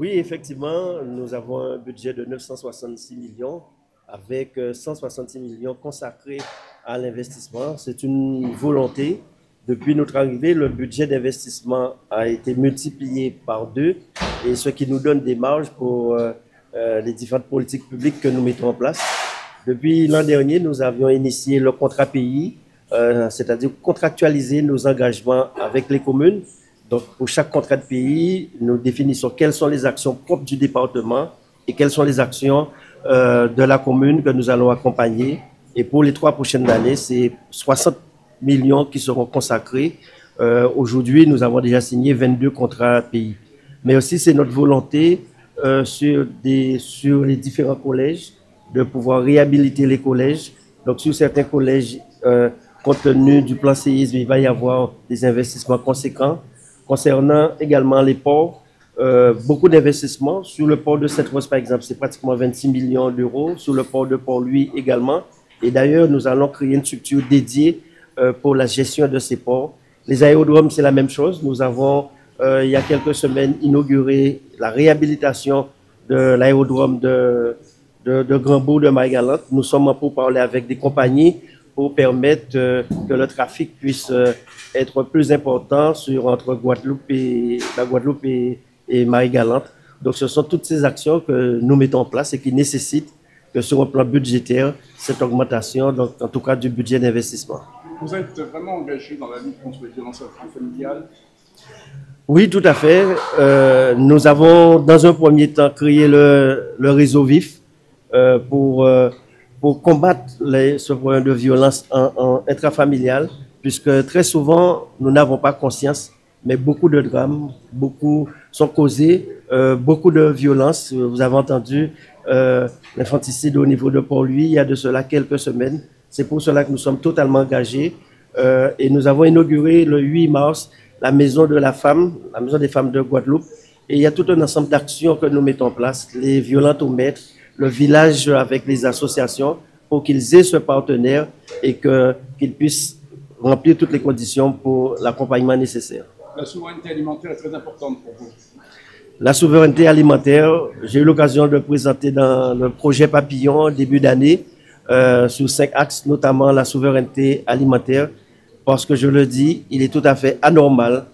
Oui, effectivement, nous avons un budget de 966 millions avec 166 millions consacrés à l'investissement. C'est une volonté. Depuis notre arrivée, le budget d'investissement a été multiplié par 2 et ce qui nous donne des marges pour les différentes politiques publiques que nous mettons en place. Depuis l'an dernier, nous avions initié le contrat pays, c'est-à-dire contractualiser nos engagements avec les communes. Donc, pour chaque contrat de pays, nous définissons quelles sont les actions propres du département et quelles sont les actions de la commune que nous allons accompagner. Et pour les 3 prochaines années, c'est 60 millions qui seront consacrés. Aujourd'hui, nous avons déjà signé 22 contrats pays. Mais aussi, c'est notre volonté sur les différents collèges de pouvoir réhabiliter les collèges. Donc, sur certains collèges, compte tenu du plan séisme, il va y avoir des investissements conséquents. Concernant également les ports, beaucoup d'investissements. Sur le port de Sainte-Rose, par exemple, c'est pratiquement 26 millions d'euros. Sur le port de Port-Louis également. Et d'ailleurs, nous allons créer une structure dédiée pour la gestion de ces ports. Les aérodromes, c'est la même chose. Nous avons, il y a quelques semaines, inauguré la réhabilitation de l'aérodrome de Grand-Bourg de Marie-Galante. Nous sommes en pourparlers avec des compagnies pour permettre que le trafic puisse être plus important entre la Guadeloupe et Marie-Galante. Donc, ce sont toutes ces actions que nous mettons en place et qui nécessitent que sur un plan budgétaire, cette augmentation, donc, en tout cas du budget d'investissement. Vous êtes vraiment engagé dans la lutte contre les violences intrafamiliales? Oui, tout à fait. Nous avons, dans un premier temps, créé le réseau VIF pour combattre ce problème de violence intrafamiliale, puisque très souvent, nous n'avons pas conscience, mais beaucoup de drames, beaucoup sont causés, beaucoup de violences. Vous avez entendu l'infanticide au niveau de Port-Louis il y a de cela quelques semaines. C'est pour cela que nous sommes totalement engagés et nous avons inauguré le 8 mars la maison de la femme, la maison des femmes de Guadeloupe. Et il y a tout un ensemble d'actions que nous mettons en place, les violences aux maîtres, le village avec les associations, pour qu'ils aient ce partenaire et qu'ils puissent remplir toutes les conditions pour l'accompagnement nécessaire. La souveraineté alimentaire est très importante pour vous. La souveraineté alimentaire, j'ai eu l'occasion de présenter dans le projet Papillon début d'année sur 5 axes, notamment la souveraineté alimentaire, parce que je le dis, il est tout à fait anormal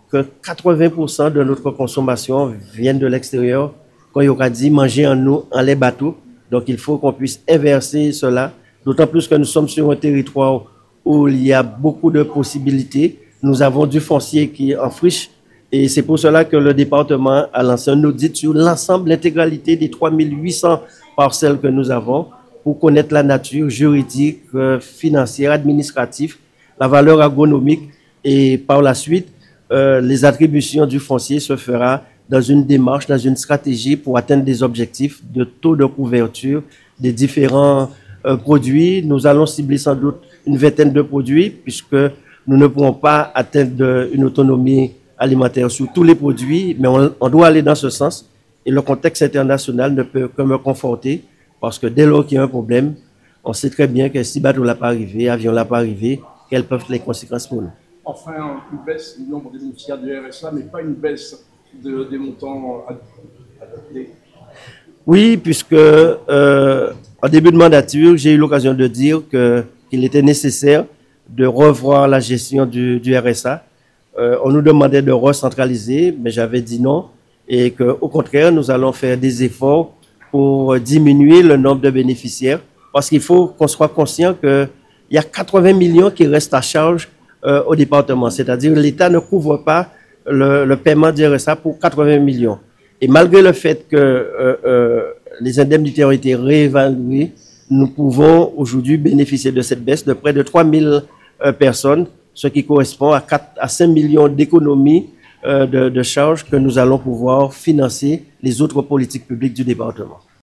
que 80% de notre consommation vienne de l'extérieur, quand il y aura dit manger en nous, en les bateaux. Donc il faut qu'on puisse inverser cela, d'autant plus que nous sommes sur un territoire où il y a beaucoup de possibilités. Nous avons du foncier qui est en friche et c'est pour cela que le département a lancé un audit sur l'ensemble, l'intégralité des 3800 parcelles que nous avons pour connaître la nature juridique, financière, administrative, la valeur agronomique et par la suite, les attributions du foncier se fera dans une démarche, dans une stratégie pour atteindre des objectifs de taux de couverture des différents produits. Nous allons cibler sans doute une vingtaine de produits puisque nous ne pourrons pas atteindre une autonomie alimentaire sur tous les produits, mais on doit aller dans ce sens et le contexte international ne peut que me conforter parce que dès lors qu'il y a un problème, on sait très bien que si bateau n'a pas arrivé, avion n'a pas arrivé, quelles peuvent être les conséquences pour nous. Enfin, une baisse du nombre des bénéficiaires du RSA, mais pas une baisse des montants adaptés. Oui, puisque en début de mandature, j'ai eu l'occasion de dire qu'il était nécessaire de revoir la gestion du RSA. On nous demandait de recentraliser, mais j'avais dit non, et qu'au contraire, nous allons faire des efforts pour diminuer le nombre de bénéficiaires, parce qu'il faut qu'on soit conscient qu'il y a 80 millions qui restent à charge au département, c'est-à-dire l'État ne couvre pas le paiement du RSA pour 80 millions. Et malgré le fait que les indemnités ont été réévaluées, nous pouvons aujourd'hui bénéficier de cette baisse de près de 3000 personnes, ce qui correspond à 5 millions d'économies de charges que nous allons pouvoir financer les autres politiques publiques du département.